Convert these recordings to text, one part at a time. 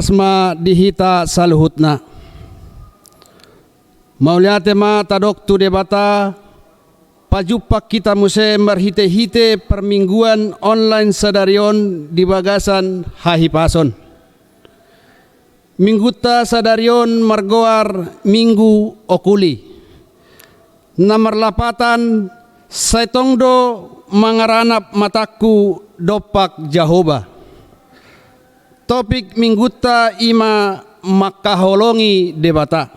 plasma dihita saluhutna. Mauliate ma tadok tu debata pajupak kita muse merhite-hite permingguan online sadarion di bagasan hahipason. Mingguta sadarion margoar minggu okuli. Nomor lapatan saitongdo mangaranap mataku dopak Jahoba. Topik mingguta ima makaholongi debata.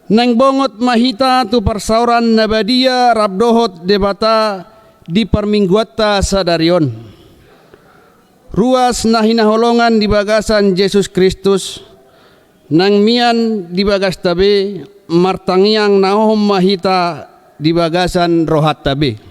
Nang bongot mahita tu persauran nabadia rabdohot debata di permingguata sadarion. Ruas nahinaholongan di bagasan Yesus Kristus. Nang mian di bagas tabe martangiang naohom mahita di bagasan rohat tabe.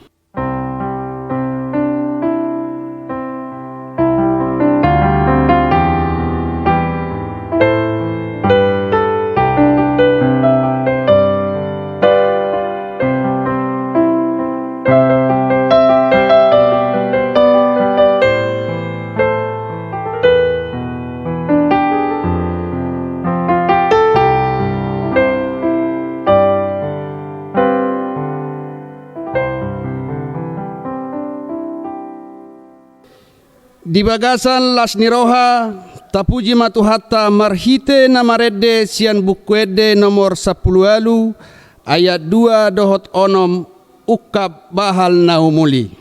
Di bagasan las niroha tapuji matuhatta marhite namarede sian bukuede nomor 10 ayat 2 dohot onom ukap bahal naumuli.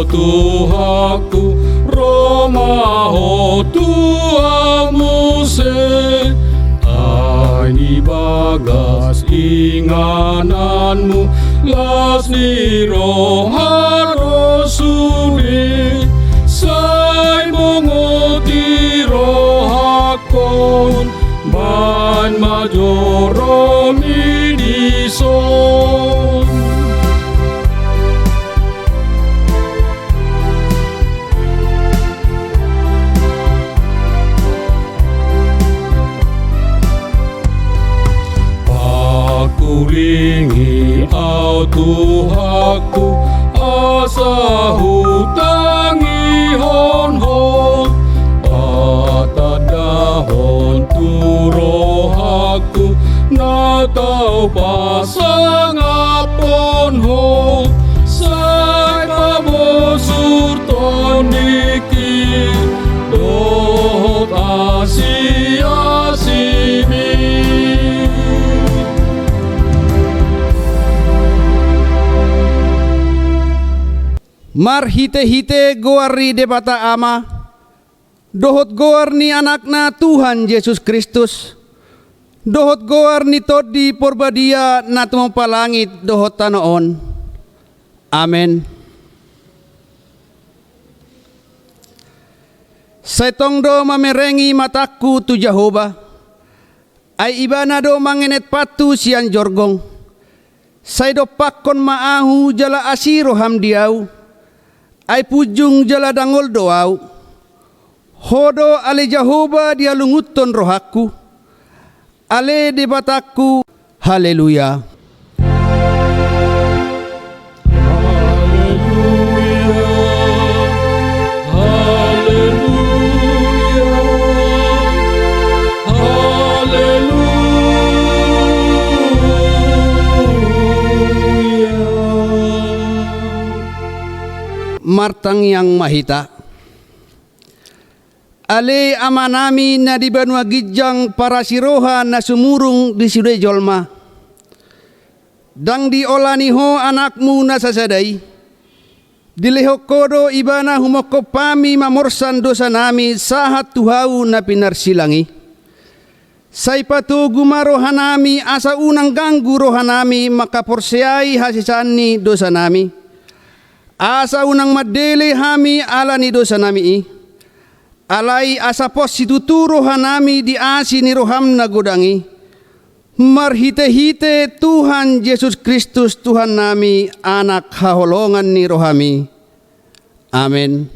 Tuhaku romaho tuamuse ani bagas ingananmu las ni roharosuni sai mongoti rohakon ban majoromi dison. Kuringi au Tuhaku asa hutangi hon-hon atadahon turohaku na tau pasang apon ho sai pamosur toniki dohot asia sini. Mar hite-hite goari debata ama, dohot goar ni anakna Tuhan Yesus Kristus, dohot goar ni todi porbadia na tumapalangit dohot tanoon. Amen. Saitong do mamerengi mataku tu Jehovah, ay ibana do mangenet patu sian jorgong, say do pakon maahu jala asiro hamdiau, ay pujung jala dangol doau, hodo ale Jehovah dia lunguton rohaku, ale debataku, haleluya. Martang yang mahita ale amanami na di banua gijang para siroha na sumurung di sude jolma dang di olaniho anakmu na sasadai dileho kodo ibana humoko pami mamorsan dosa nami sahat tuhau na pinarsilangi sai patu gumaro hanami asa unang ganggu rohanami makaporseai hasisani dosa nami asa unang madele hami ala ni dosa nami alai asa pos situturo hanami di asi ni roham na godangi marhite-hite Tuhan Yesus Kristus Tuhan nami anak haholongan ni rohami. Amin.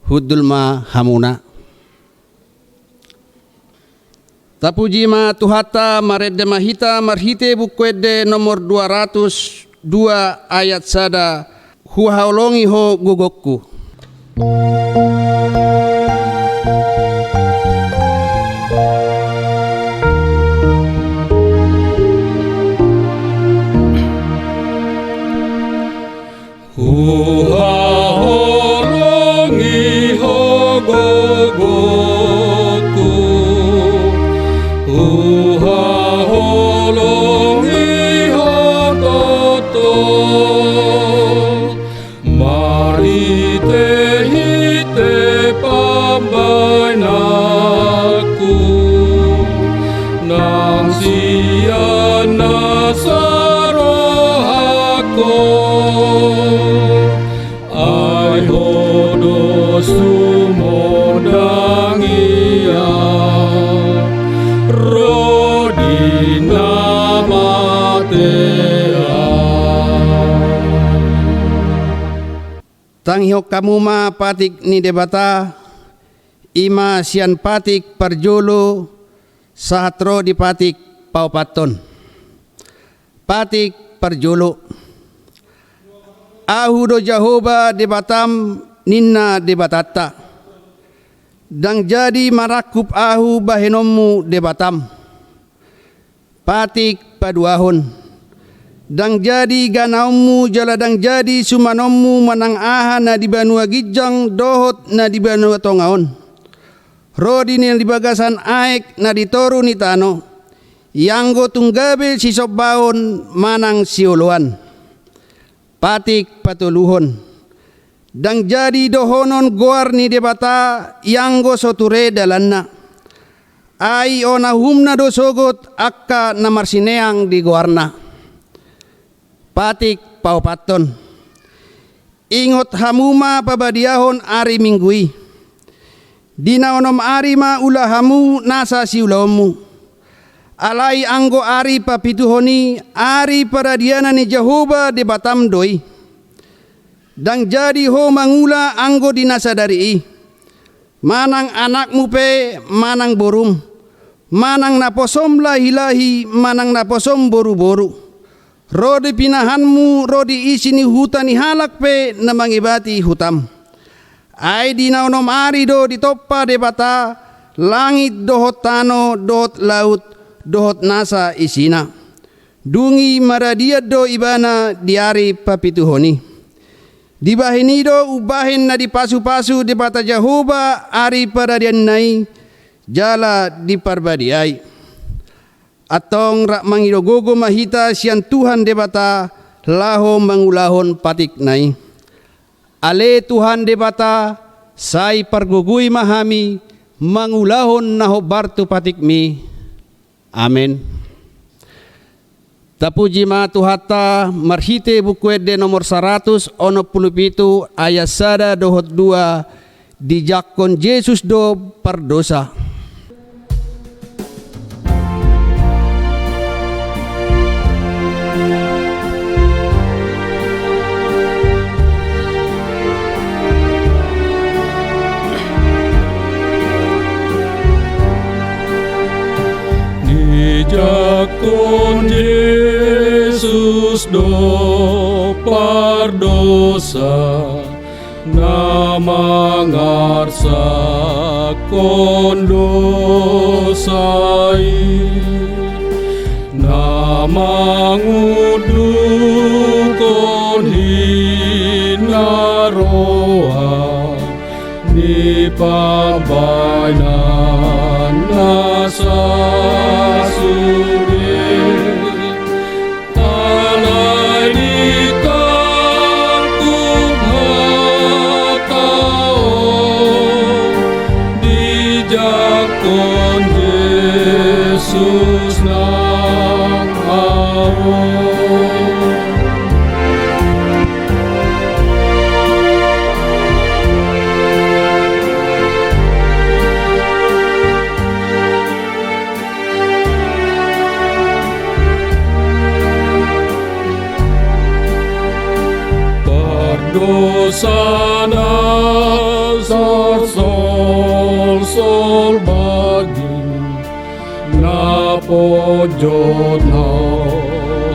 hudulma hamuna. Tapuji ma tuhata maredde mahita marhite bukwede nomor 202 ayat sada huhaolongi ho gugokku. Huhaolongi ho gugokku, huhaolongi ho toto, mari hite pambainaku, nang sian nasarohako. Ai hodo sumodangia rodina matea. Tanghihok kamu ma patik ni debata ima sian patik parjolo sahatro di patik paupaton. Patik parjolo ahu do Jahoba debatam ninna debatata dang jadi marakup ahu bahenommu debatam patik paduahon dang jadi ganaummu jala dang jadi sumanommu manang aha na di Banua Gijang dohot na di Banua Tongaon rodi nil di bagasan aek na di toru ni tano yanggo tunggabe si sobbaon manang siuluan patik patuluhon dang jadi dohonon goar ni debata yanggo soture dalanna ai ona humna do sogot akka namarsineang di goarna patik paupaton ingot hamuma pabadiahon ari minggui dina onom ari ma ulah hamu nasa siulawmu alai anggo ari papituhoni ari paradiana ni Jahoba de batam doi dang jadi ho mangula anggo dinasadari manang anakmu pe manang borum manang naposom lahi-lahi manang naposom boru-boru rodi pinahanmu rodi isini hutani halak pe namangibati hutam ai dina onom ari do ditoppa de bata langit dohot tano dohot laut dohot nasa isina dungi maradia do ibana diari papituhoni dibahini do ubahin na di pasu-pasu di bata Jahoba ari paradian nai jala di parbadiai atong rak mangido gogo mahita sian Tuhan de bata laho mangulahon patik nai ale Tuhan de bata sai pargugui mahami mangulahon naho bartu patik mi. Amin. Tapuji ma tuhata marhite bukwede nomor 117 ayat sada dohot 2 dijakon Yesus do pardosa. Jakon Yesus do pardosa nama ngarsa kon dosai nama ngudu kon hinaroa ni pabainan nasa Yesus nang dosana sol baging na pojot na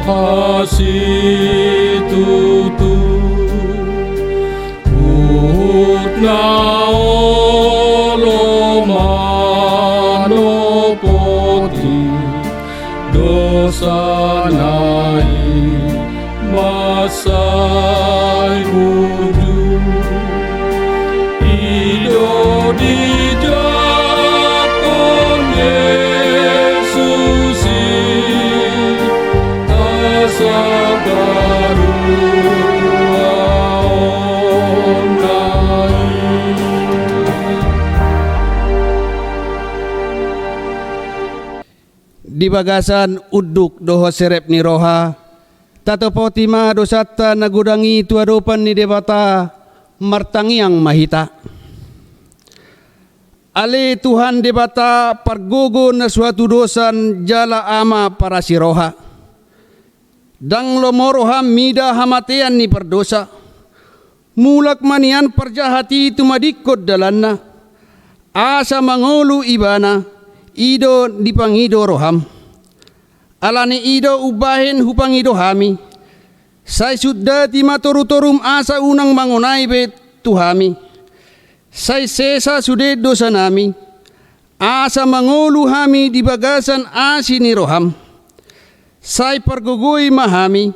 hasitutu ut na olomano poti dosa nai masai muju ido di Jakon Yesusi asa karua onai. Di bagasan uduk doho serep ni roha, tato potima dosata nagudangi tuadopan ni debata martangiang mahita. Ale Tuhan debata pargogo na suatu dosan jala ama para si roha. Dang lomoroham mida hamatean ni perdosa. Mulak manian perjahati tumadikod dalanna. Asa mangolu ibana. Ido dipangido roham. Alani ido ubahin hupangido hami. Say sudda ti matorutorum asa unang mangunay bet tuhami. Say sesa sude dosa nami. Asa mangulu hami di bagasan asi ni roham. Say pargugoy mahami.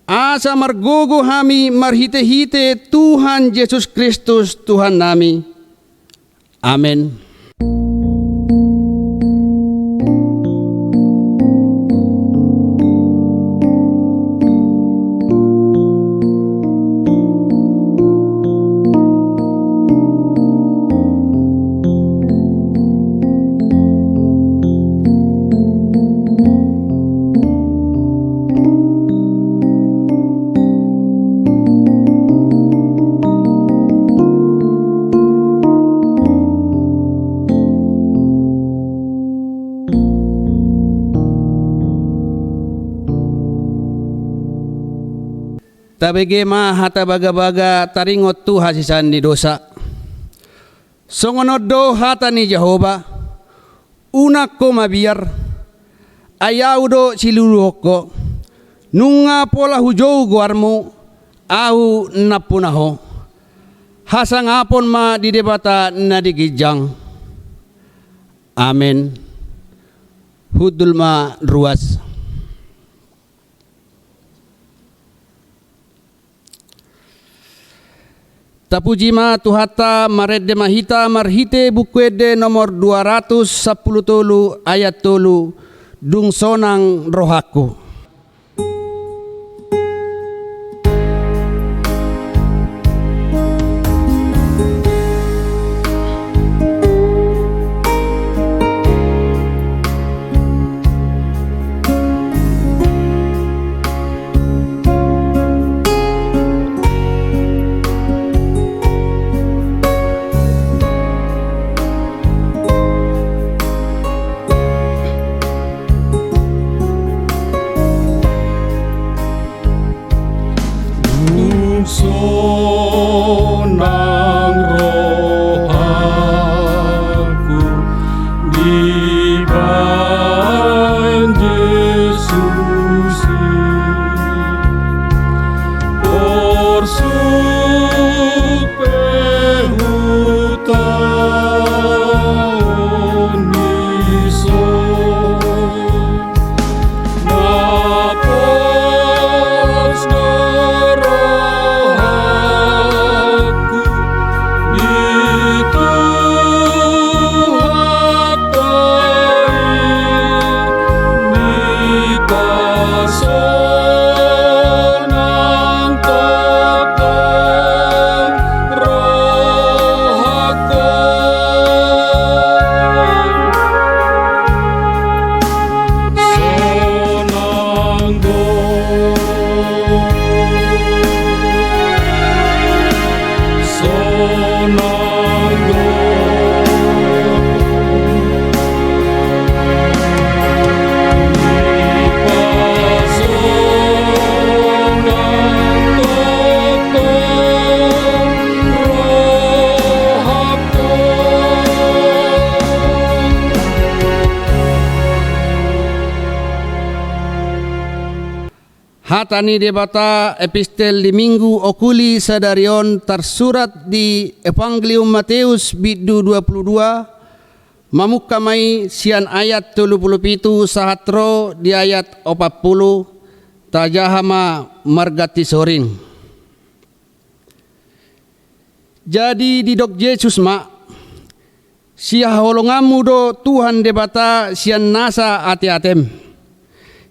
Asa margogo hami marhite-hite Tuhan Yesus Kristus Tuhan nami. Amen. Tabege ma hata baga-baga taringot tu hasisan di dosa. Songonod do hata ni Jehova. Unak ko mabiar. Ayaw do siluluhok ko. Nunga pola hujow guarmo. Ahu napunaho. Hasang apon ma di debata na digijang. Amen. Hudul ma ruas. Tapuji ma tuhata marede mahita marhite bukwede nomor 210 ayat 3 dung sonang rohaku. Hatani debata epistel di minggu okuli sadarion tersurat di Evangelium Matius bidu 22 mamukamai sian ayat 37 sahatro di ayat 40 tajahama margati soring. Jadi di dok Yesus mak sia holongamu do Tuhan debata sian nasa ati-atem.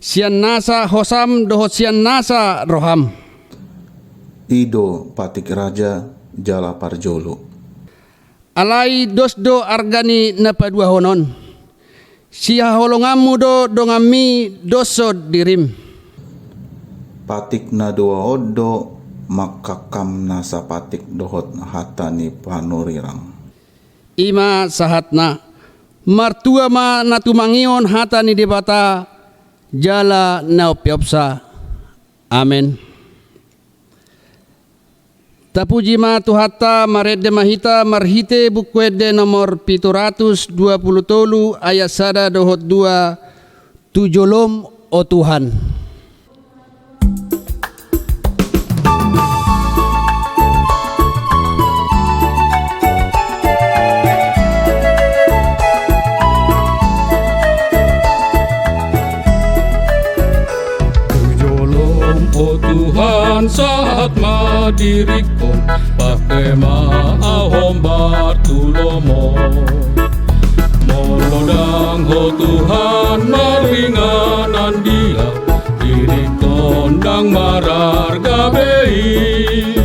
Sian nasa hosam dohot sian nasa roham. Ido patik raja jala parjolo. Alai dosdo argani napadua honon. Sia holongamu do dongami doso dirim. Patik na dua odo makakam nasa patik dohot hatani panurirang. Ima sahatna martua ma natumangion hatani debata jala naopiopsa. Amen. Tapuji ma tuhata marede mahita marhite bukwede nomor 723 ayat sada dohot 2 tujolom o Tuhan. Oh Tuhan saat madirikon pakai maahom bartulomo molodang oh Tuhan maringanan dia dirikon dang marar gabei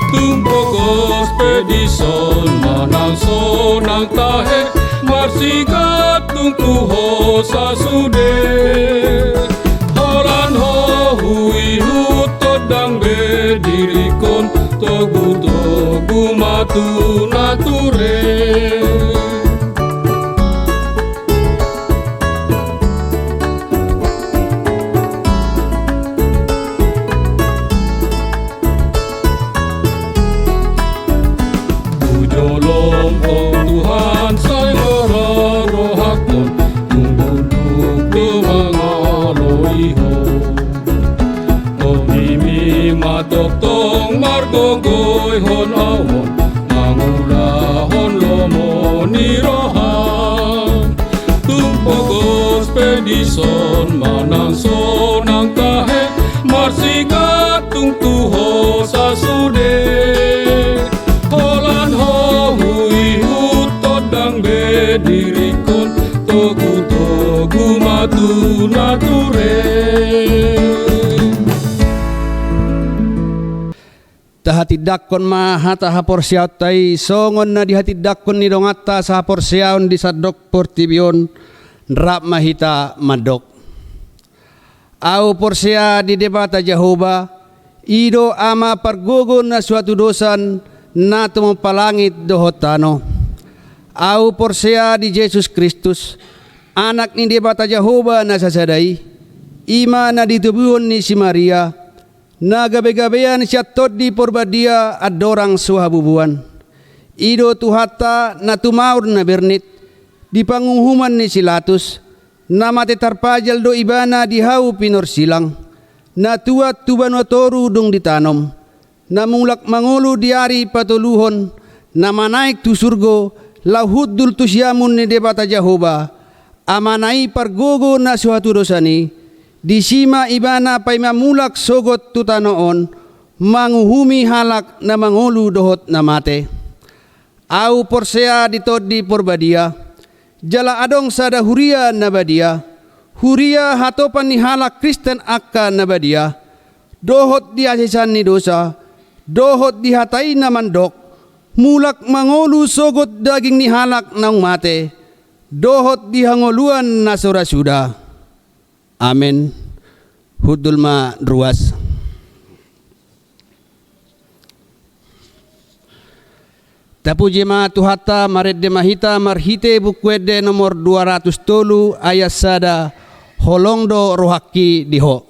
tumpokos pedison manang sonang tahe marsigat tungkuho sasude dirikon togu matu nature. Tujolom oh Tuhan saya rohakon tunggu mangaloiho matotong margogoy hon awon mangulahon lomo nirohan tumpogos pedison manang sonang kahe marsigat tungtuho sasude holan ho hui hutodang bedirikon togu matu nature. Tahati dakon ma hata hapor siaut tai songon na di hati dakon ni dongata sa hapor siaun di sadok portibion rap mahita madok. Au porsia di debata Jehovah ido ama pargogon na suatu dosan na tumapalangit dohotano. Au porsia di Yesus Kristus anak ni debata Jehovah na sasadai ima na ditubuhon ni si Maria na gabe-gabean siya tod di porbadia adorang suhabubuan. Ido tuhata na tumaur na bernit di panguhuman ni Silatus na matetarpajal do ibana di hau pinorsilang na tuat tuban watoru dong ditanom na mulak mangulu diari patuluhon na manaik tu surgo lauhud dul tusyamun ni debata Jehovah amanai pargogo na suatu dosani di sima ibana pay mamulak sogot tutanoon manguhumi halak na mangulu dohot na mate. Au porsea ditod di porbadia jala adong sada huria na badia huria hatopan ni halak Kristen akka na badia dohot di asisan ni dosa dohot di hatai na mandok mulak mangulu sogot daging ni halak nang mate dohot di hangoluan na sorasuda. Amen. Hudul ma ruas. Tapuji ma tuhata maredde mahita marhite bukwede nomor 203 ayat sada holongdo rohaki diho.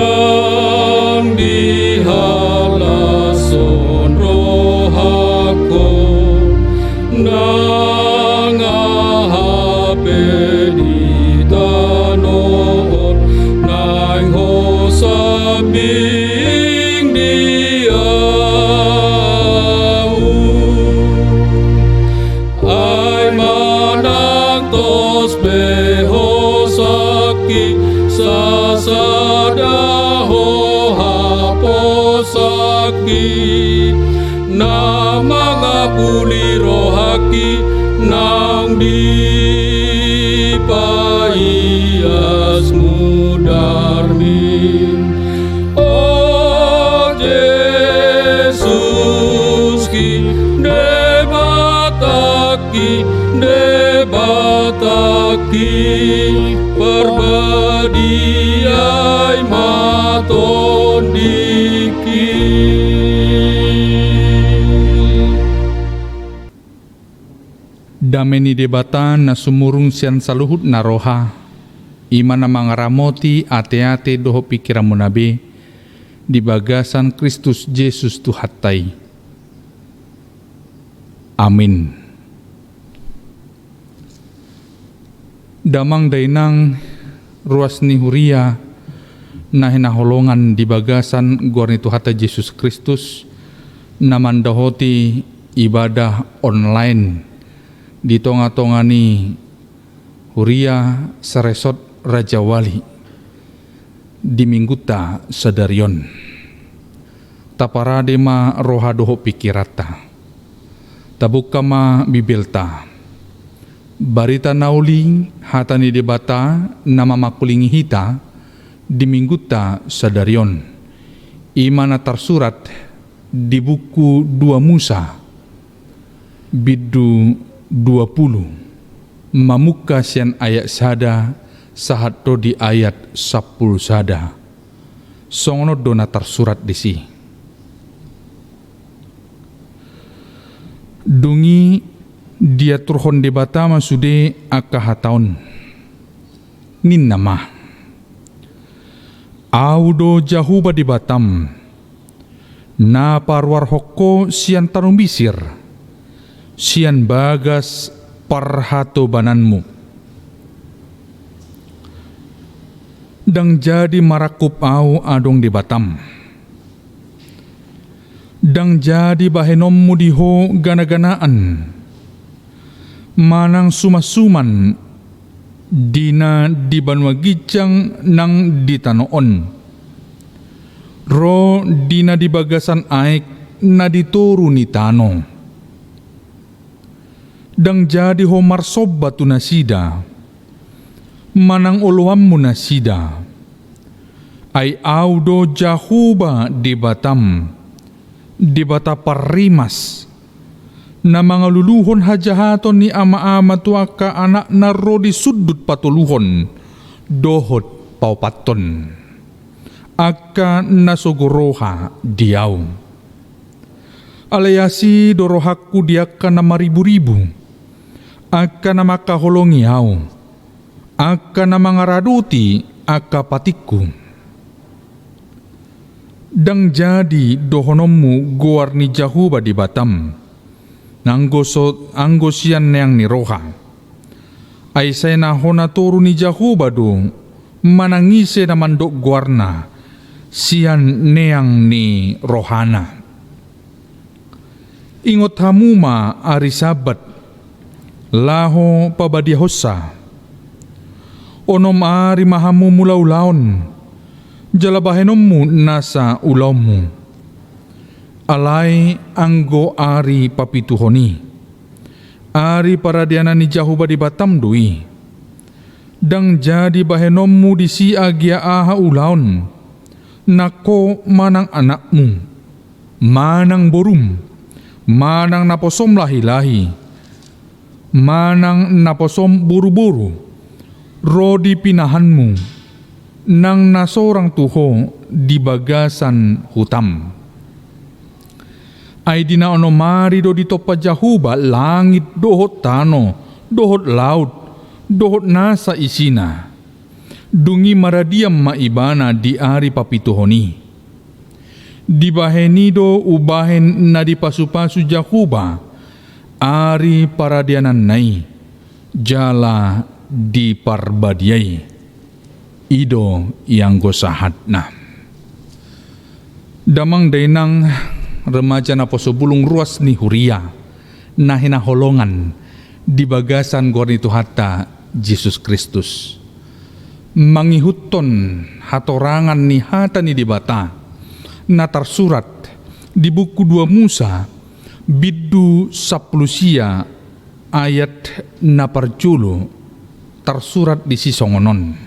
nang dihalason rohako nang ahape di tanoon nang hosabing diau ay manang tos behosaki sasadaho haposaki na mga pulirohaki nang di paiyas mudarmin o Jesus ki debataki perbadiai maton diki. Dameni debatan na sumurung sian saluhut na roha, ima na mga ramoti ate-ate doho pikiran mo nabi, di bagasan Kristus Jesus Tuhatay. Amin. Damang dainang ruas ni Huria na hinaholongan di bagasan guarni Tuhatay Jesus Kristus na mandahoti ibadah online di tonga-tonga ni Huria Saresot Raja Wali di mingguta sadarion taparade ma roha doho pikirata tabuka ma bibelta barita nauling hatani debata nama makulingi hita di mingguta sadarion imana tersurat di buku 2 Musa bidu 20 mamuka sian ayat sada sahato di ayat 10 sada songono dona tersurat disi dungi dia turhon debata masude akahataon nin nama audo jahuba di Batam na parwar hokko sian tarumbisir sian bagas parhato bananmu dang jadi marakup au adong di Batam dang jadi bahenommu diho gana-ganaan manang sumasuman dina di Banua Gijang nang ditanoon ro dina di bagasan aik na dituru ni tano dang jadi homar sobbatu nasida manang uluammu nasida ay audo jahuba di Batam di bata parimas na mga luluhon hajahaton ni ama-ama tuaka anak na ro di sudut patuluhon dohot paupaton aka nasogoroha diaw alayasi dorohaku diaka na maribu-ribu aka na makaholongi hao, aka na mga raduti, aka patikku. Dang jadi dohonommu guar ni Jahuba di Batam, anggo sian neang ni roha. Ay say na hona turu ni Jahuba do, manangise na mandok guarna, sian neang ni rohana. Ingot hamuma ari Sabat, laho pabadiahosa onom ari mahamu mulaulaon jalabahenommu nasa ulawmu alay anggo ari papituhoni ari paradiana ni Jahuba di Batam dui dang jadi bahenommu di si agia aha ulaon nako manang anakmu manang borum manang naposom lahi-lahi manang naposom buru-buru rodi pinahanmu nang nasorang tuho di bagasan hutam ay dinaono mari do di topa Jahuba langit dohot tano dohot laut dohot nasa isina dungi maradiam maibana di ari papituhoni. Dibahenido ubahen na di pasu-pasu Jakuba, ari paradianan nai, jala di parbadiai, ido yang gosahat na. Damang dainang remaja na posobulung ruas ni Huria, na hinaholongan di bagasan gornito hatta Jesus Kristus. Mangihuton hatorangan ni hata ni dibata na tersurat di buku 2 Musa biddu 10 ayat na parjulu tersurat di sisongonon.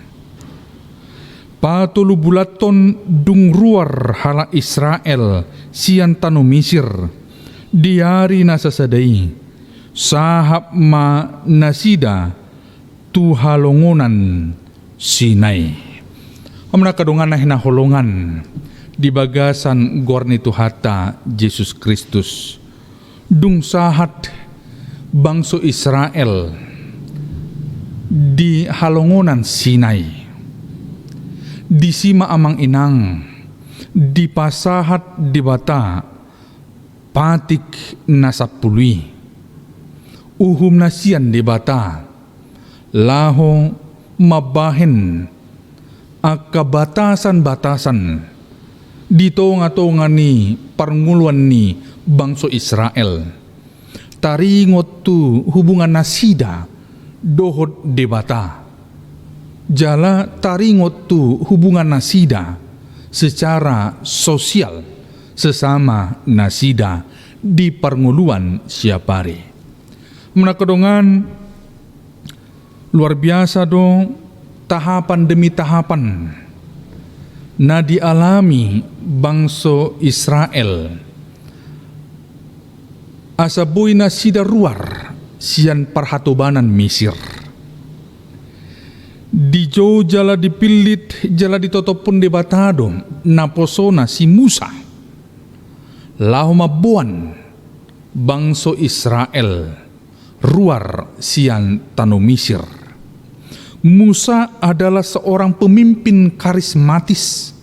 Patulu bulaton dung ruar hala Israel sian tanu Misir diari nasasadai sahab ma nasida tu halongonan Sinai. Amna kadungan na hinaholongan di bagasan gornito hatta Jesus Kristus. Dung sahat bangso Israel di halongonan Sinai. Di sima amang inang di pasahat di bata patik nasapului. Uhum nasian di bata laho mabahen akabatasan-batasan dito nga ni parnguluan ni bangso Israel. Taringot tu hubungan nasida dohot debata. Jala taringot tu hubungan nasida secara sosial sesama nasida di parnguluan siapare. Menakodongan luar biasa do tahapan demi tahapan na dialami bangso Israel. Asaboy na sida ruar sian parhatobanan Misir. Di jo jala dipilit jala ditotopun di batado na posona si Musa. Lahu mabuan bangso Israel ruar sian tanu Misir. Musa adalah seorang pemimpin karismatis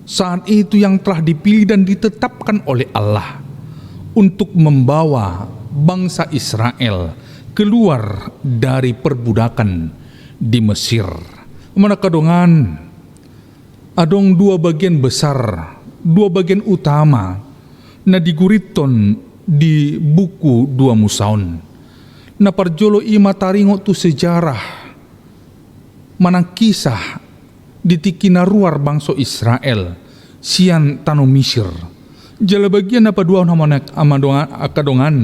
saat itu yang telah dipilih dan ditetapkan oleh Allah untuk membawa bangsa Israel keluar dari perbudakan di Mesir. Menakadongan adong 2 bagian besar, 2 bagian utama na diguriton di buku 2 Musaon. Na parjolo ima taringo tu sejarah manang kisah ditikina ruar bangso Israel sian tanu Misir. Jala bagian apa dua namanak amadongan akadongan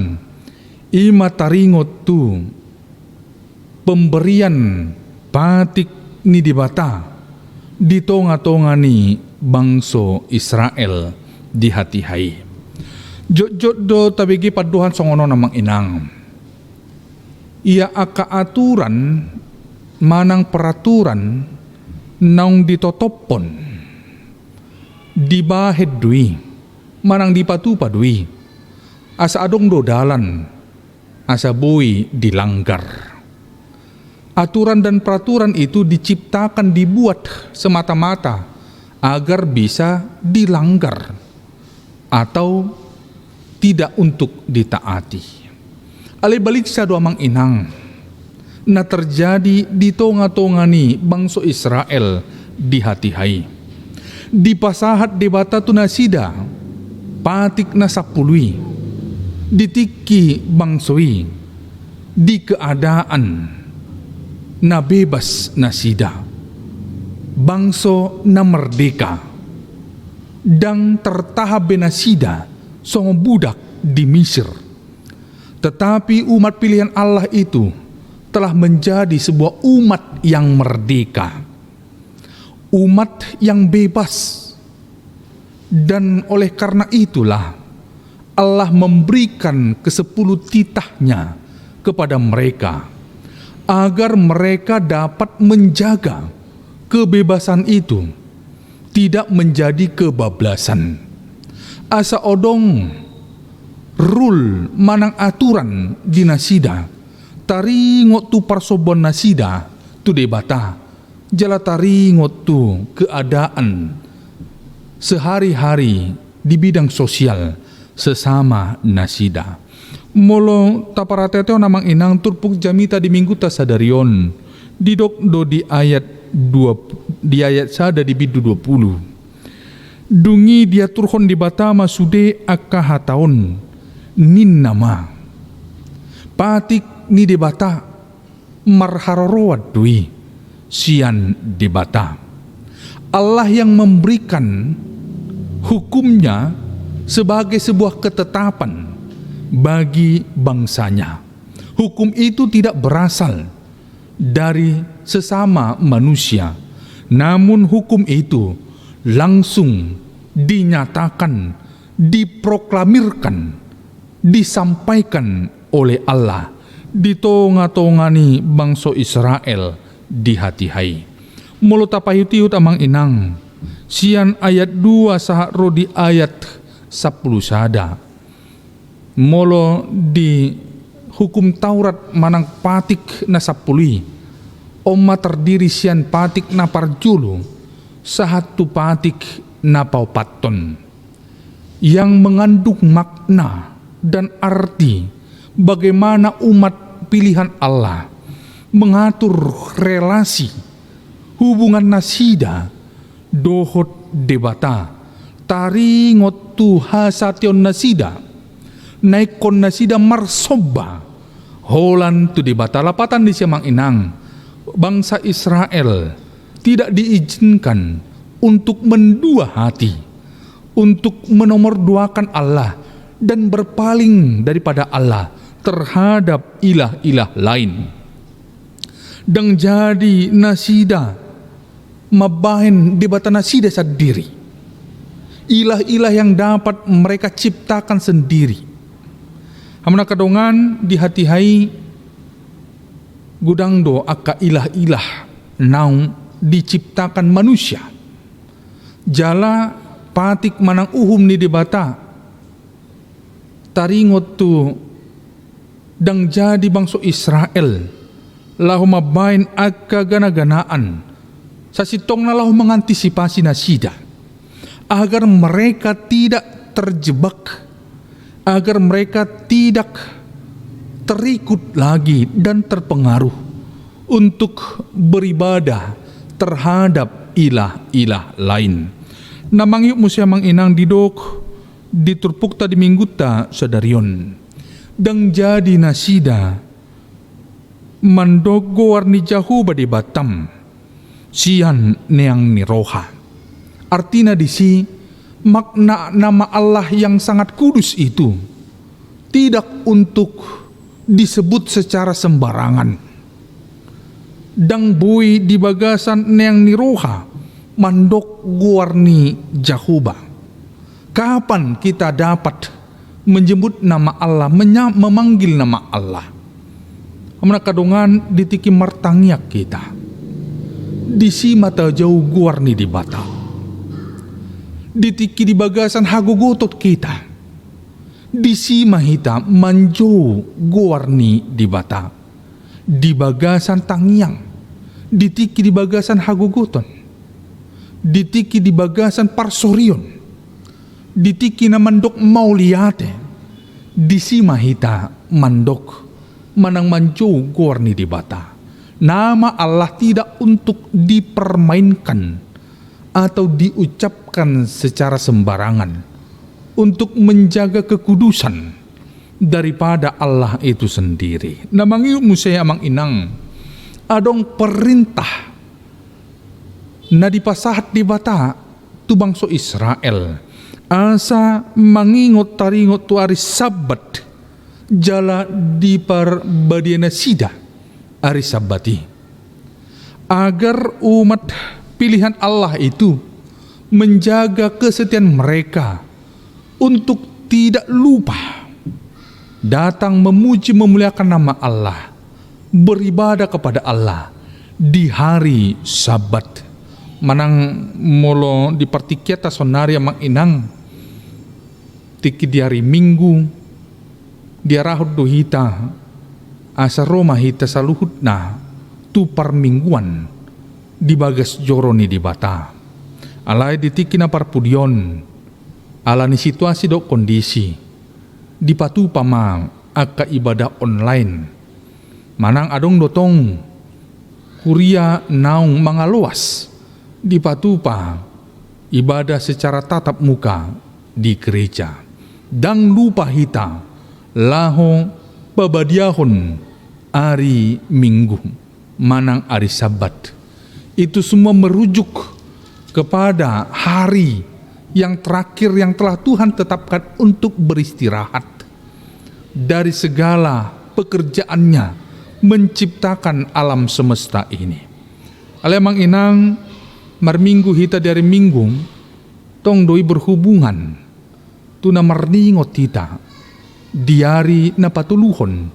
ima taringot tu pemberian patik ni dibata di tonga-tonga ni bangso Israel di hati hai. Jot do tabigi paduhan songono namang inang. Ia aka aturan manang peraturan naung ditotopon dibahed dui manang dipatu-padui asa adong dodalan asa bui dilanggar. Aturan dan peraturan itu diciptakan dibuat semata-mata agar bisa dilanggar atau tidak untuk ditaati. Alibalik sa duamang inang na terjadi di tonga-tonga ni bangso Israel di hati hai. Di pasahat debata tunasida patik na sapului ditiki bangsoi di keadaan na bebas na sida bangso na merdeka dang tertahab benasida song budak di Mesir. Tetapi umat pilihan Allah itu telah menjadi sebuah umat yang merdeka, umat yang bebas, dan oleh karena itulah Allah memberikan ke-10 titahnya kepada mereka agar mereka dapat menjaga kebebasan itu tidak menjadi kebablasan. Asa odong rule manang aturan di nasida taringo tu parsobon nasida tu debata jala taringot tu keadaan sehari-hari di bidang sosial sesama nasida. Molo taparateo namang inang turpuk jamita di minggu ta sadarion didok do di ayat 2 di ayat sada di bidu 20. Dungi dia turhon di batama sude akka hataon nin nama patik ni di bata marharorowat dui sian di bata. Allah yang memberikan hukumnya sebagai sebuah ketetapan bagi bangsanya. Hukum itu tidak berasal dari sesama manusia, namun hukum itu langsung dinyatakan, diproklamirkan, disampaikan oleh Allah di tonga-tongani bangsa Israel di hati hai. Mulu tapahutiut amang inang sian ayat 2 saha rodi ayat 10 sada. Molo di hukum Taurat manang patik na sapuli oma terdiri sian patik na parjulu sahatu patik na paupaton yang mengandung makna dan arti bagaimana umat pilihan Allah mengatur relasi hubungan nasida dohot debata taringot tu hasation nasida naikon nasida marsoba holan tu debata lapatan di siamang inang bangsa Israel tidak diizinkan untuk mendua hati, untuk menomorduakan Allah dan berpaling daripada Allah terhadap ilah-ilah lain. Dan jadi nasida mabahin debata nasida sendiri, ilah-ilah yang dapat mereka ciptakan sendiri. Hamna kadongan di hati hai gudang do akka ilah-ilah naung diciptakan manusia. Jala patik manang uhum ni debata taringot tu dang jadi bangsa Israel lahu mabain akka gana-ganaan sasitong na lahu mengantisipasi nasida agar mereka tidak terjebak, agar mereka tidak terikut lagi dan terpengaruh untuk beribadah terhadap ilah-ilah lain. Namang yuk musia mang inang didok diturpuk ta di minggu ta sadarion. Dang jadi nasida mandogo warni jahu badi batam sian neang niroha. Artina disi makna nama Allah yang sangat kudus itu tidak untuk disebut secara sembarangan. Dang bui di bagasan neang niroha mandok guarni jahuba. Kapan kita dapat menyebut nama Allah, memanggil nama Allah? Amna kadongan ditiki martangyak kita. Disi mata jauh guarni di bata. Ditiki di bagasan hagugotot kita. Disi mahita manjo guarni di bata. Di bagasan tangyang. Ditiki di bagasan hagugoton. Ditiki di bagasan parsorion. Ditiki na mandok mauliate. Disi mahita mandok manang manjo guarni di bata. Nama Allah tidak untuk dipermainkan atau diucapkan secara sembarangan untuk menjaga kekudusan daripada Allah itu sendiri. Namang yu musaya amang inang adong perintah na dipasahat di bata tu bangsa Israel asa mangingot taringot tu ari Sabat jala di parbadiana sida ari Sabati agar umat pilihan Allah itu menjaga kesetiaan mereka untuk tidak lupa datang memuji memuliakan nama Allah, beribadah kepada Allah di hari Sabat. Manang molo di partikiata sonaria mang inang tiki di hari Minggu dia rahot do hita asa Roma hita saluhut na tu parmingguan di bagas joro ni di bata. Alai ditiki na parpudion, ala ni situasi do kondisi, di patu pama aka ibadah online. Manang adong dotong kuria naung mangaluas, di patu pa ibadah secara tatap muka di gereja. Dang lupa hita, laho pabadiahon ari minggu, manang ari sabat. Itu semua merujuk kepada hari yang terakhir yang telah Tuhan tetapkan untuk beristirahat dari segala pekerjaannya menciptakan alam semesta ini. Alemang inang marminggu hita dari minggu tong doi berhubungan tuna marningot hita diari na patuluhon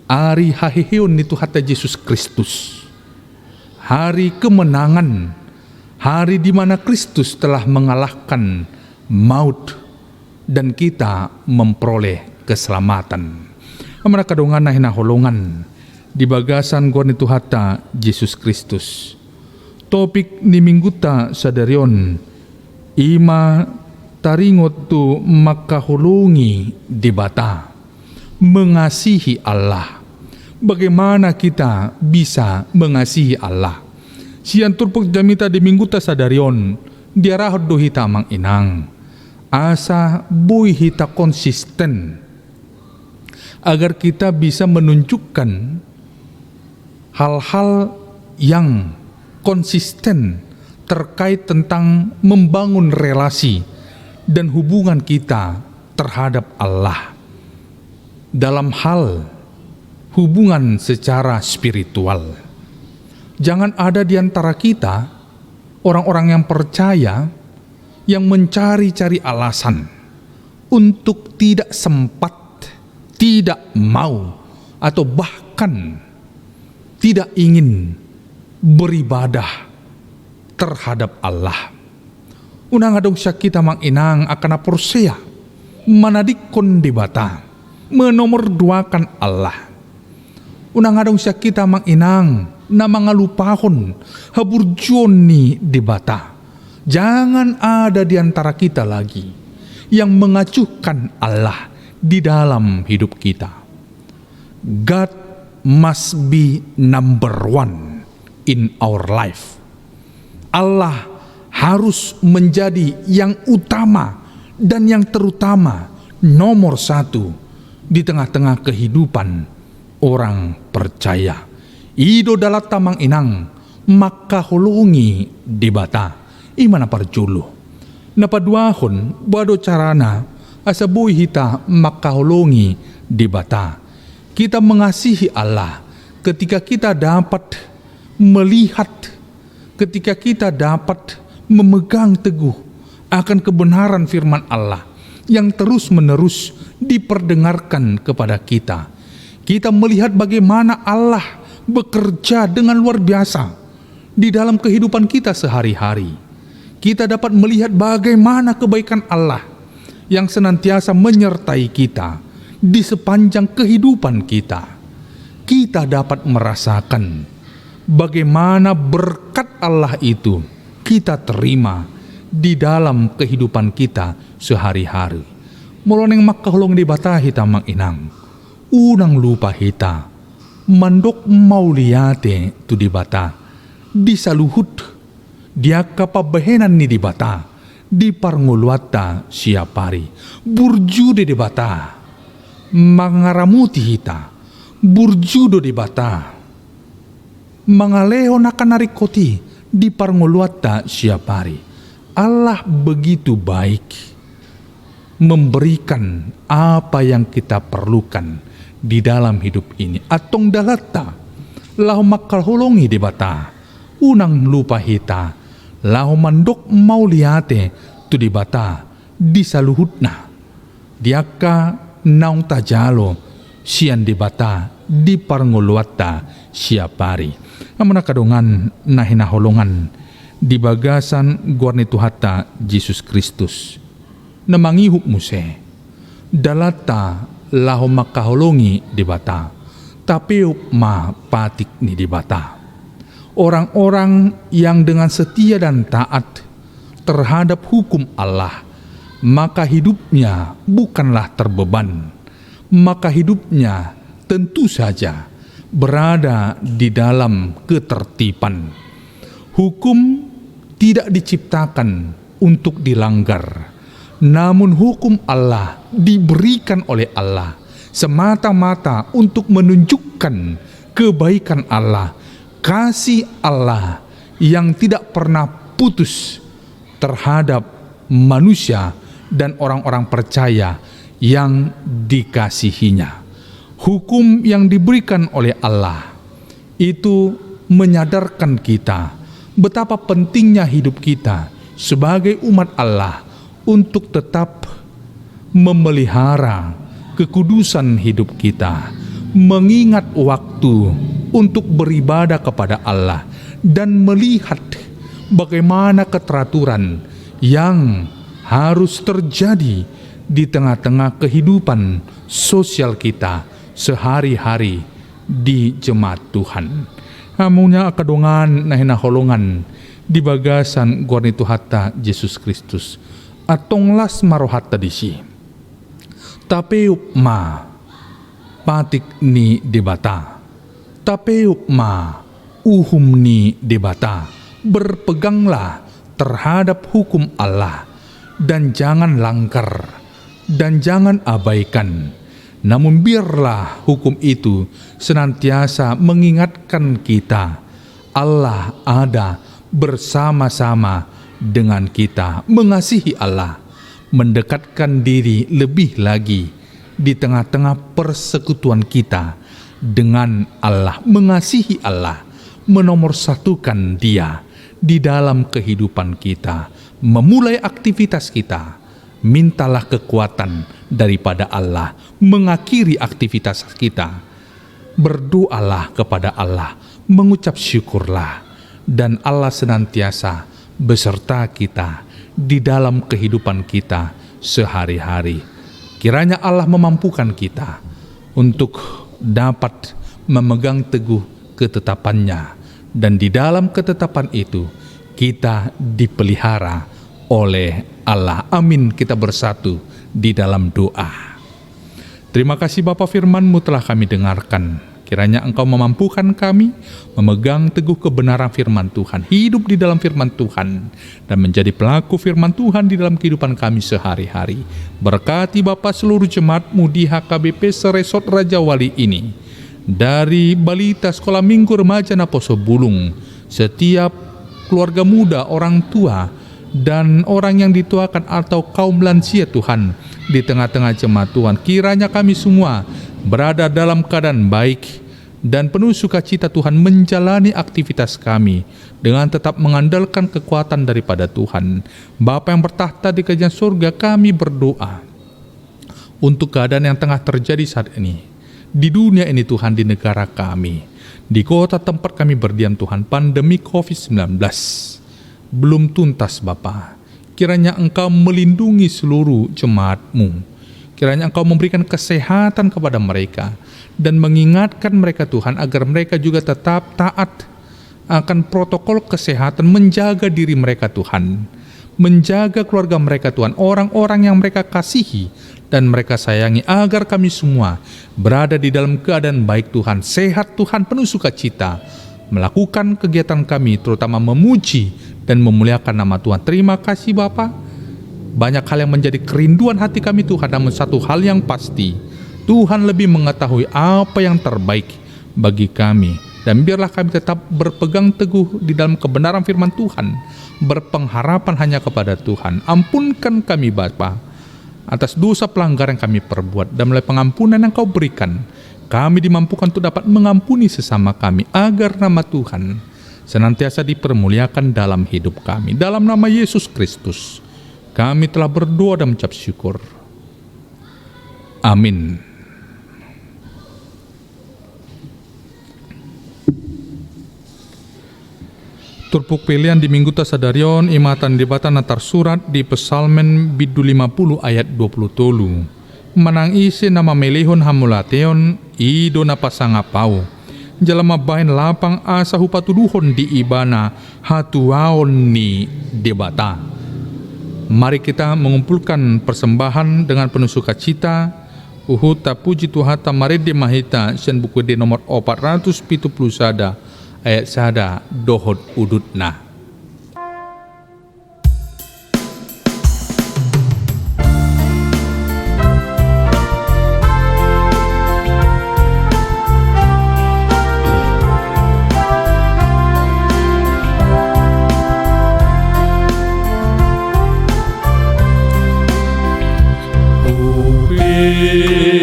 ari haheheon ni Tuhan Yesus Kristus, hari kemenangan, hari di mana Kristus telah mengalahkan maut dan kita memperoleh keselamatan. Amana kadongan na hinaholongan di bagasan gua ni Tuhan Yesus Kristus. Topik ni mingguta sadarion ima taringot tu makahulungi di bata, mengasihi Allah. Bagaimana kita bisa mengasihi Allah? Sian turpuk jamita di minggu ta sadarion diarahod do hita mang inang asa boy hita konsisten agar kita bisa menunjukkan hal-hal yang konsisten terkait tentang membangun relasi dan hubungan kita terhadap Allah dalam hal hubungan secara spiritual. Jangan ada di antara kita orang-orang yang percaya yang mencari-cari alasan untuk tidak sempat, tidak mau, atau bahkan tidak ingin beribadah terhadap Allah. Unang adong siya kita mang inang akan aporsea manadikon di bata, menomorduakan Allah. Unang adong siya kita mang inang na mga lupahon haburjon ni di bata. Jangan ada di antara kita lagi yang mengacuhkan Allah di dalam hidup kita. God must be number one in our life. Allah harus menjadi yang utama dan yang terutama, nomor satu di tengah-tengah kehidupan orang percaya. Ido dalat tamang inang makahulungi di bata imana parjulu. Napaduahon bado carana asabuy hita makahulungi di bata. Kita mengasihi Allah ketika kita dapat melihat, ketika kita dapat memegang teguh akan kebenaran firman Allah yang terus-menerus diperdengarkan kepada kita. Kita melihat bagaimana Allah bekerja dengan luar biasa di dalam kehidupan kita sehari-hari. Kita dapat melihat bagaimana kebaikan Allah yang senantiasa menyertai kita di sepanjang kehidupan kita. Kita dapat merasakan bagaimana berkat Allah itu kita terima di dalam kehidupan kita sehari-hari. Muloneng makahulong di bata hita mang inang, unang lupa hita, mandok mauliate tu di bata, di saluhut, dia kapabahenan ni di bata, di parnguluata siapari, burjude di bata, mangaramuti hita, burjudo di bata, mangaleho nakanarikoti, di parnguluata siapari. Allah begitu baik memberikan apa yang kita perlukan di dalam hidup ini. Atong dalata lahu makalhulungi di bata, unang lupa hita lahu mandok mauliate tu di bata di saluhutna diaka naung tajalo sian di bata di parnguluata siapari. Amana kadongan na hinaholongan di bagasan guarni Tuhata Yesus Kristus na mangihuk muse dalata lahu makahulungi di bata tapi ma patik ni di bata. orang-orang yang dengan setia dan taat terhadap hukum Allah, maka hidupnya bukanlah terbeban, maka hidupnya tentu saja berada di dalam ketertiban. Hukum tidak diciptakan untuk dilanggar, namun hukum Allah diberikan oleh Allah semata-mata untuk menunjukkan kebaikan Allah, kasih Allah yang tidak pernah putus terhadap manusia dan orang-orang percaya yang dikasihinya. Hukum yang diberikan oleh Allah itu menyadarkan kita betapa pentingnya hidup kita sebagai umat Allah untuk tetap memelihara kekudusan hidup kita, mengingat waktu untuk beribadah kepada Allah, dan melihat bagaimana keteraturan yang harus terjadi di tengah-tengah kehidupan sosial kita sehari-hari di jemaat Tuhan. Amunya akadongan nahina holongan di bagasan gornitu hatta Yesus Kristus atong las marohatta disi. Tapeup ma patik ni debata, tapeup ma uhum ni debata. Berpeganglah terhadap hukum Allah dan jangan langgar dan jangan abaikan. Namun biarlah hukum itu senantiasa mengingatkan kita Allah ada bersama-sama dengan kita, mengasihi Allah, mendekatkan diri lebih lagi di tengah-tengah persekutuan kita dengan Allah, mengasihi Allah, menomorsatukan Dia di dalam kehidupan kita, memulai aktivitas kita. Mintalah kekuatan daripada Allah, mengakhiri aktivitas kita. Berdoalah kepada Allah, mengucap syukurlah, dan Allah senantiasa beserta kita di dalam kehidupan kita sehari-hari. Kiranya Allah memampukan kita untuk dapat memegang teguh ketetapannya, dan di dalam ketetapan itu kita dipelihara oleh Allah. Amin. Kita bersatu di dalam doa. Terima kasih Bapa, firman-Mu telah kami dengarkan. Kiranya Engkau memampukan kami memegang teguh kebenaran firman Tuhan, hidup di dalam firman Tuhan, dan menjadi pelaku firman Tuhan di dalam kehidupan kami sehari-hari. Berkati Bapa seluruh jemaat-Mu di HKBP Seresot Raja Wali ini, dari balita sekolah minggu remaja Naposo Bulung, setiap keluarga muda, orang tua, dan orang yang dituakan atau kaum lansia Tuhan di tengah-tengah jemaat Tuhan. Kiranya kami semua berada dalam keadaan baik dan penuh sukacita Tuhan menjalani aktivitas kami dengan tetap mengandalkan kekuatan daripada Tuhan. Bapa yang bertahta di kerajaan surga, kami berdoa untuk keadaan yang tengah terjadi saat ini di dunia ini Tuhan, di negara kami, di kota tempat kami berdiam Tuhan. Pandemi COVID-19 belum tuntas Bapa. Kiranya Engkau melindungi seluruh jemaat-Mu. Kiranya Engkau memberikan kesehatan kepada mereka dan mengingatkan mereka Tuhan agar mereka juga tetap taat akan protokol kesehatan, menjaga diri mereka Tuhan, menjaga keluarga mereka Tuhan, orang-orang yang mereka kasihi dan mereka sayangi, agar kami semua berada di dalam keadaan baik Tuhan, sehat Tuhan, penuh sukacita, melakukan kegiatan kami terutama memuji dan memuliakan nama Tuhan. Terima kasih Bapa. Banyak hal yang menjadi kerinduan hati kami Tuhan, namun satu hal yang pasti, Tuhan lebih mengetahui apa yang terbaik bagi kami. Dan biarlah kami tetap berpegang teguh di dalam kebenaran firman Tuhan, berpengharapan hanya kepada Tuhan. Ampunkan kami Bapa atas dosa pelanggaran yang kami perbuat, dan melalui pengampunan yang Kau berikan, kami dimampukan untuk dapat mengampuni sesama kami, agar nama Tuhan senantiasa dipermuliakan dalam hidup kami. Dalam nama Yesus Kristus kami telah berdoa dan mengucap syukur. Amin. Turpuk pilihan di Minggu Tasadarion, imatan debatan antar surat di Pesalmen bidu 50 ayat 20 tolu. Menang isi nama melihun hamulateon, ido na pasangapau. jalama bain lapang asa hupatuduhon di ibana hatuaon ni debata. Mari kita mengumpulkan persembahan dengan penuh sukacita. Uhuta puji Tuhata maride mahita sen buku di nomor 470 sada ayat sada dohot udutna.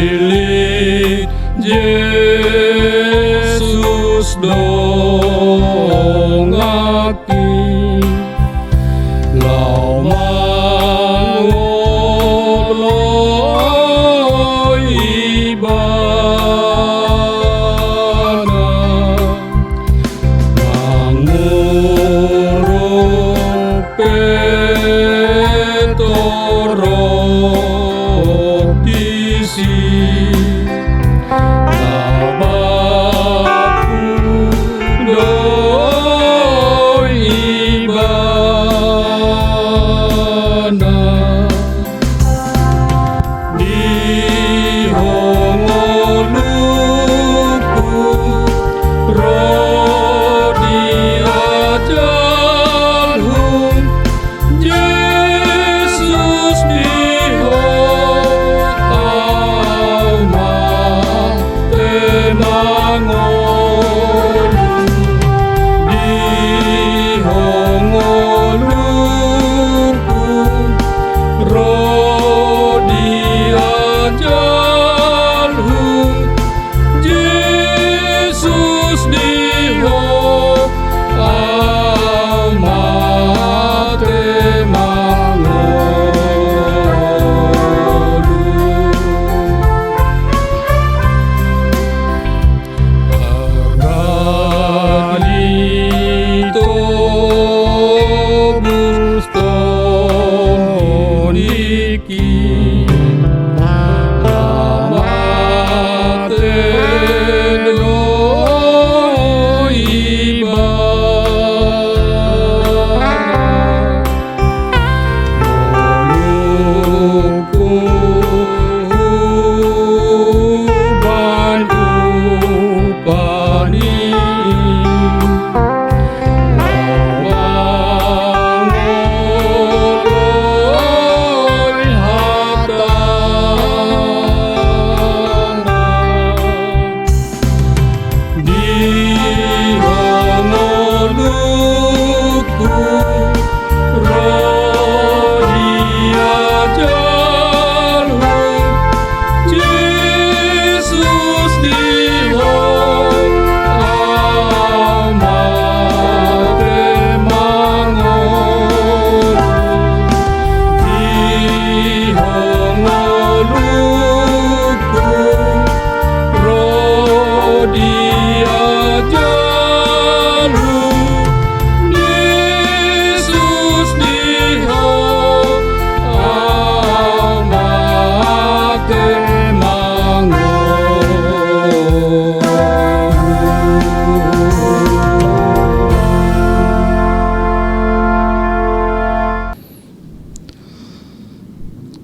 Pilih Yesus dong aki lau mangolo ibana mangurung petoro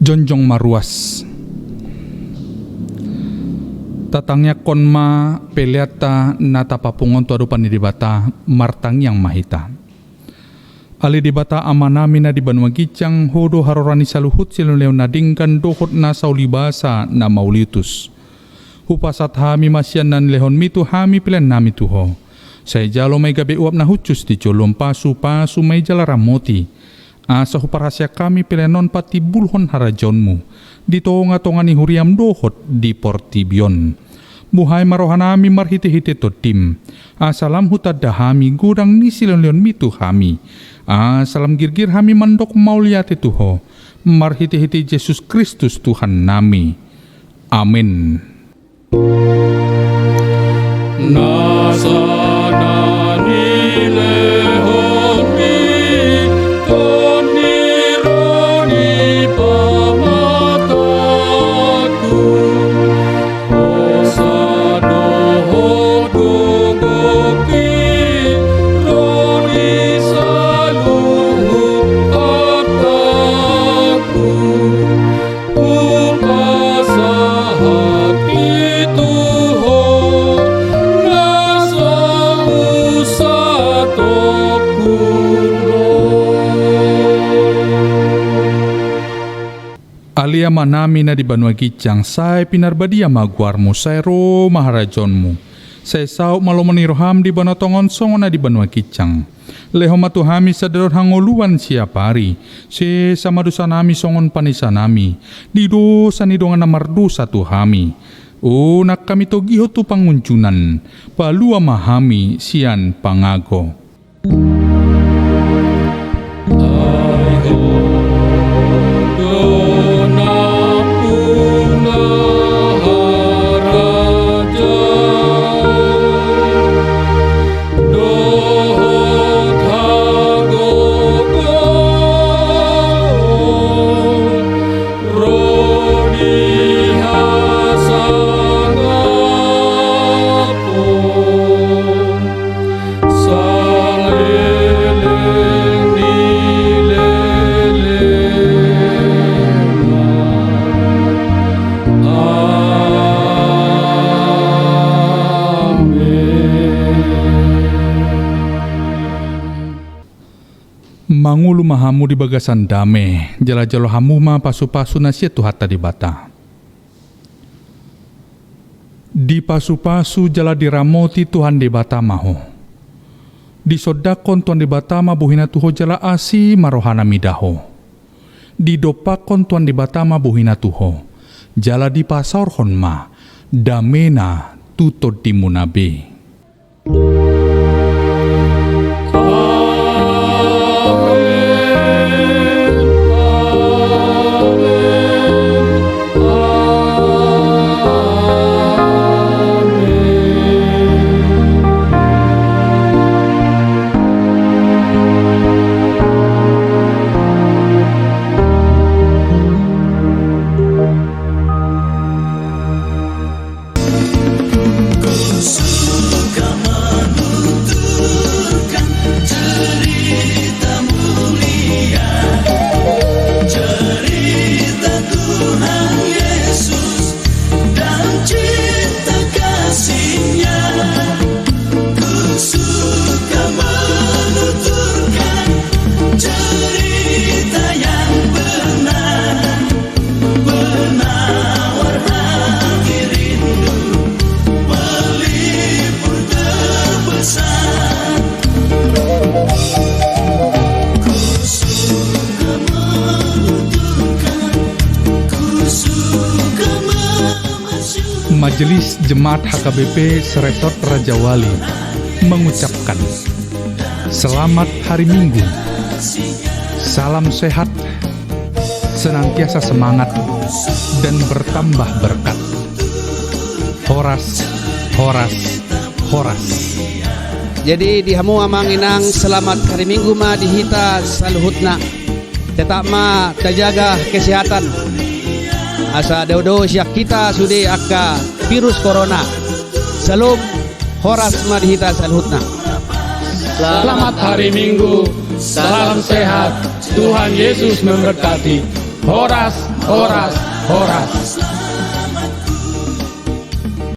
jonjong maruas. Tatangnya konma peliata nata papungon tu adupan di bata martang yang mahita. Ali di bata amanami na di banua gicang hodo harorani saluhut siluleo nadingkan dohot na saulibasa na maulitus. Hupasat hami masyan nan lehon mitu hami pilen nami tuho. Saya jalo may gabi uap na hucus di colom pasu may jalaramoti. Asa huparasya kami pilenon pati bulhon harajonmu. Dito nga tongani huriam dohot di portibion. Buhay marohanami marhiti-hiti to tim. Asalam hutad dahami gudang ni silon mitu hami. Asalam girgir hami mandok mauliati tuho. Marhiti-hiti Yesus Kristus Tuhan nami. Amin. Go Alia manami na di Banua Gijang, say pinarbadia maguarmu, say ro maharajonmu. Say sao malomoni roham di Banua Tongon songo na di Banua Gijang. Leho matuhami sadadon hangoluan siapari, se sama dosa nami songon panisa nami. Di dosa ni dongan namardosa tuhami. O nak kami togiho tu panguncunan, palua mahami sian pangago. Mangulu mahamu di bagasan dame, jala-jalo hamu ma pasu-pasu nasiat tu hatta di bata. Di pasu-pasu jala diramoti Tuhan di bata maho. Di sodakon Tuhan di bata ma buhina tuho jala asi marohana midaho. Di dopakon Tuhan di bata ma buhina tuho, jala di pasarhon ma, damena tutod di munabe. Majelis Jemaat HKBP Seresort Raja Wali mengucapkan selamat hari Minggu, salam sehat, senantiasa semangat dan bertambah berkat. Horas, horas, horas. Jadi di hamu amanginang selamat hari Minggu ma dihita saluhutna. Tetap ma terjaga kesehatan. Asa dodo siak kita sudah akka virus corona. Salam horas madhita salhutna. Selamat hari Minggu, salam sehat, Tuhan Yesus memberkati. Horas, horas, horas.